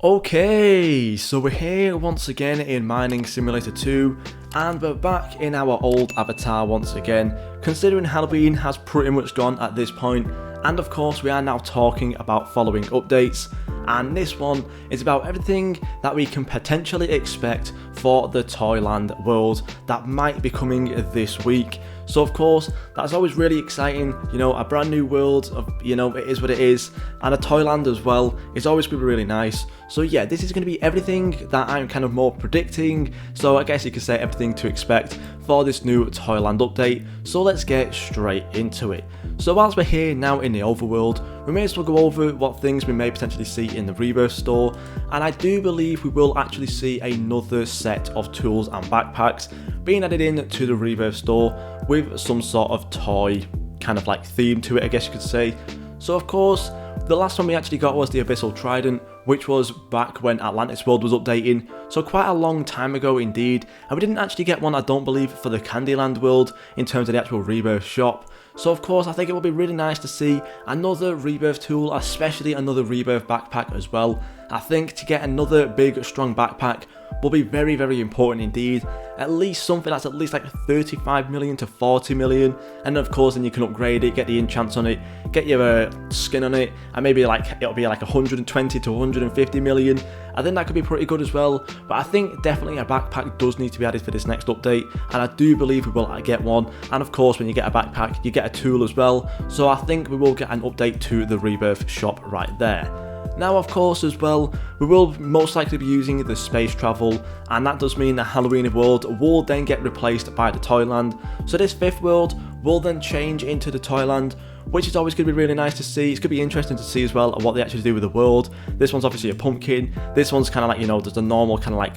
Okay, so we're here once again in Mining Simulator 2, and we're back in our old avatar once again, considering Halloween has pretty much gone at this point, and of course we are now talking about following updates, and this one is about everything that we can potentially expect for the Toyland world that might be coming this week. So of course, that's always really exciting, you know, a brand new world, it is what it is, and a Toyland as well is always going to be really nice. So yeah, this is going to be everything that I'm kind of more predicting, so I guess you could say everything to expect for this new Toyland update. So let's get straight into it. So whilst we're here now in the overworld, we may as well go over what things we may potentially see in the Rebirth store, and I do believe we will actually see another set of tools and backpacks being added in to the Rebirth store with some sort of toy kind of like theme to it, I guess you could say. So of course, the last one we actually got was the Abyssal Trident, which was back when Atlantis World was updating, so quite a long time ago indeed, and we didn't actually get one, I don't believe, for the Candyland world in terms of the actual Rebirth shop. So of course I think it will be really nice to see another Rebirth tool, especially another Rebirth backpack as well. I think to get another big strong backpack will be very, very important indeed. At least something that's at least like 35 million to 40 million, and of course then you can upgrade it, get the enchants on it, get your skin on it, and maybe like it'll be like 120 to 150 million. I think that could be pretty good as well, but I think definitely a backpack does need to be added for this next update, and I do believe we will get one. And of course when you get a backpack you get a tool as well, so I think we will get an update to the Rebirth shop right there. Now of course as well, we will most likely be using the space travel, and that does mean the Halloween world will then get replaced by the Toyland. So this fifth world will then change into the Toyland, which is always going to be really nice to see. It's going to be interesting to see as well what they actually do with the world. This one's obviously a pumpkin, this one's kind of like, you know, there's a normal kind of like,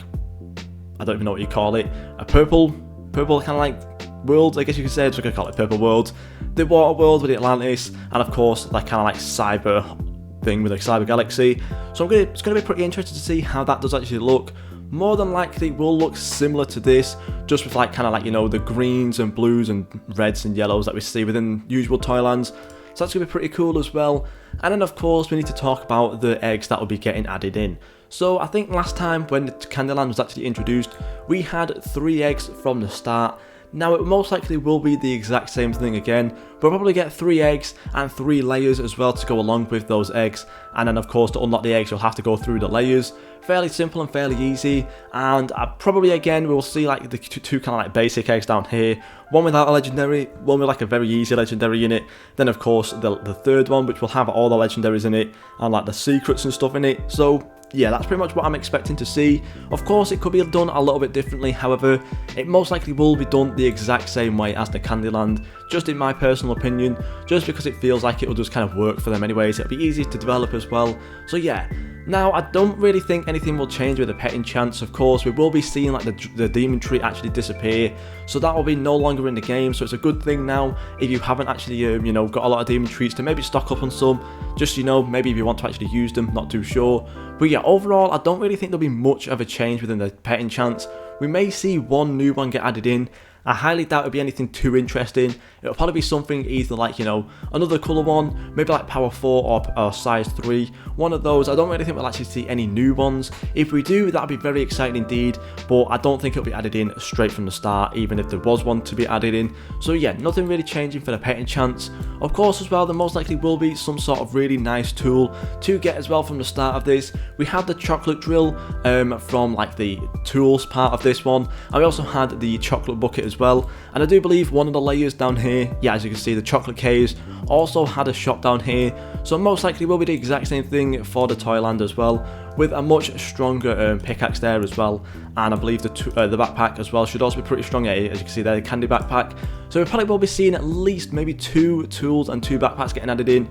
I don't even know what you call it, a purple kind of like world, I guess you could say. So we could call it purple world, the water world with the Atlantis, and of course that kind of like cyber thing with the cyber galaxy. So it's going to be pretty interesting to see how that does actually look. More than likely will look similar to this, just with like kind of like, you know, the greens and blues and reds and yellows that we see within usual Toylands. So that's going to be pretty cool as well. And then of course we need to talk about the eggs that will be getting added in. So I think last time when the Candyland was actually introduced, we had 3 eggs from the start. Now it most likely will be the exact same thing again. We'll probably get 3 eggs and 3 layers as well to go along with those eggs, and then of course to unlock the eggs you'll have to go through the layers. Fairly simple and fairly easy, and probably again we'll see like the two kind of like basic eggs down here, one without a legendary, one with like a very easy legendary in it, then of course the third one which will have all the legendaries in it and like the secrets and stuff in it. So yeah, that's pretty much what I'm expecting to see. Of course it could be done a little bit differently, however it most likely will be done the exact same way as the Candyland, just in my personal opinion, just because it feels like it will just kind of work for them anyways. It'll be easy to develop as well. So yeah, now I don't really think anything will change with the pet enchants. Of course we will be seeing like the demon tree actually disappear, so that will be no longer in the game. So it's a good thing now if you haven't actually got a lot of demon trees to maybe stock up on some, just maybe if you want to actually use them, not too sure. But yeah, overall I don't really think there'll be much of a change within the pet enchants. We may see one new one get added in. I highly doubt it'll be anything too interesting. It'll probably be something either like, another colour one, maybe like power 4 or size 3, one of those. I don't really think we'll actually see any new ones. If we do, that'd be very exciting indeed, but I don't think it'll be added in straight from the start, even if there was one to be added in. So yeah, nothing really changing for the pet enchants. Of course as well, there most likely will be some sort of really nice tool to get as well from the start of this. We had the chocolate drill from like the tools part of this one, and we also had the chocolate bucket as well, and I do believe one of the layers down here, yeah, as you can see, the chocolate caves also had a shop down here, so most likely will be the exact same thing for the Toyland as well, with a much stronger pickaxe there as well. And I believe the backpack as well should also be pretty strong, as you can see there, the candy backpack. So we probably will be seeing at least maybe 2 tools and 2 backpacks getting added in,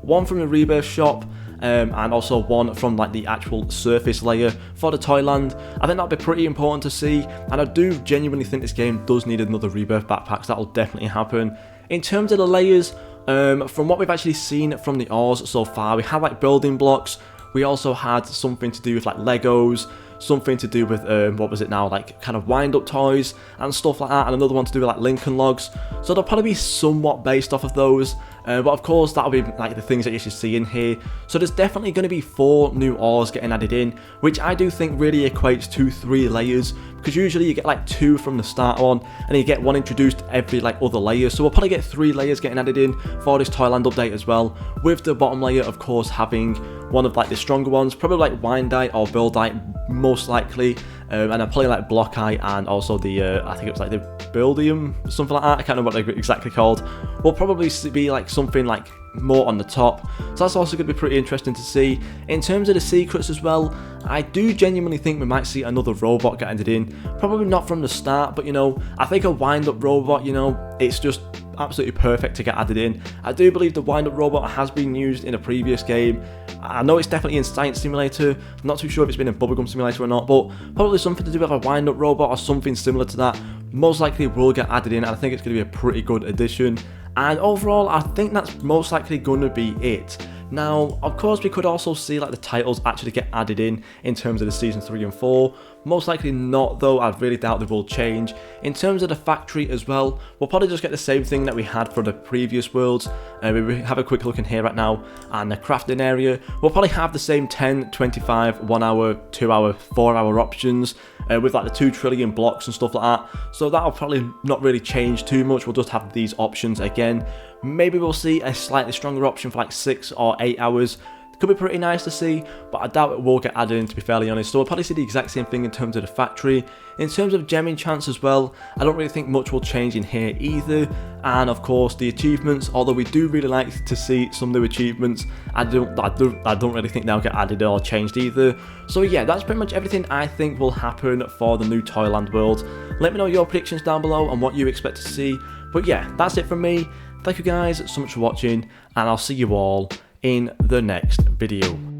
one from the Rebirth shop, and also one from like the actual surface layer for the Toyland. I think that'll be pretty important to see, and I do genuinely think this game does need another Rebirth backpack, so that'll definitely happen. In terms of the layers, from what we've actually seen from the ores so far, we have like building blocks, we also had something to do with like Legos, something to do with, what was it now, like kind of wind-up toys and stuff like that, and another one to do with like Lincoln Logs. So they'll probably be somewhat based off of those. But of course, that'll be like the things that you should see in here. So there's definitely going to be 4 new ores getting added in, which I do think really equates to 3 layers, because usually you get like 2 from the start one, and you get 1 introduced every like other layer. So we'll probably get 3 layers getting added in for this Toyland update as well, with the bottom layer of course having one of like the stronger ones, probably like Windite or Buildite most likely, and I'm probably like Blockite and also the I think it was like the Buildium, something like that, I can't remember what they're exactly called, will probably be like something like more on the top. So that's also going to be pretty interesting to see. In terms of the secrets as well, I do genuinely think we might see another robot get added in, probably not from the start, but you know, I think a wind-up robot, you know, it's just absolutely perfect to get added in. I do believe the wind-up robot has been used in a previous game. I know it's definitely in Science Simulator, I'm not too sure if it's been in Bubblegum Simulator or not, but probably something to do with a wind-up robot or something similar to that most likely will get added in, and I think it's going to be a pretty good addition. And overall, I think that's most likely going to be it. Now, of course, we could also see like the titles actually get added in terms of the season 3 and 4. Most likely not though, I really doubt they will change. In terms of the factory as well, we'll probably just get the same thing that we had for the previous worlds. We have a quick look in here right now, and the crafting area, we'll probably have the same 10, 25, 1 hour, 2 hour, 4 hour options, with like the 2 trillion blocks and stuff like that. So that'll probably not really change too much, we'll just have these options again. Maybe we'll see a slightly stronger option for like 6 or 8 hours. Could be pretty nice to see, but I doubt it will get added in, to be fairly honest. So we'll probably see the exact same thing in terms of the factory. In terms of gem enchants as well, I don't really think much will change in here either. And of course the achievements, although we do really like to see some new achievements, I don't really think they'll get added or changed either. So yeah, that's pretty much everything I think will happen for the new Toyland world. Let me know your predictions down below and what you expect to see. But yeah, that's it from me. Thank you guys so much for watching, and I'll see you all in the next video.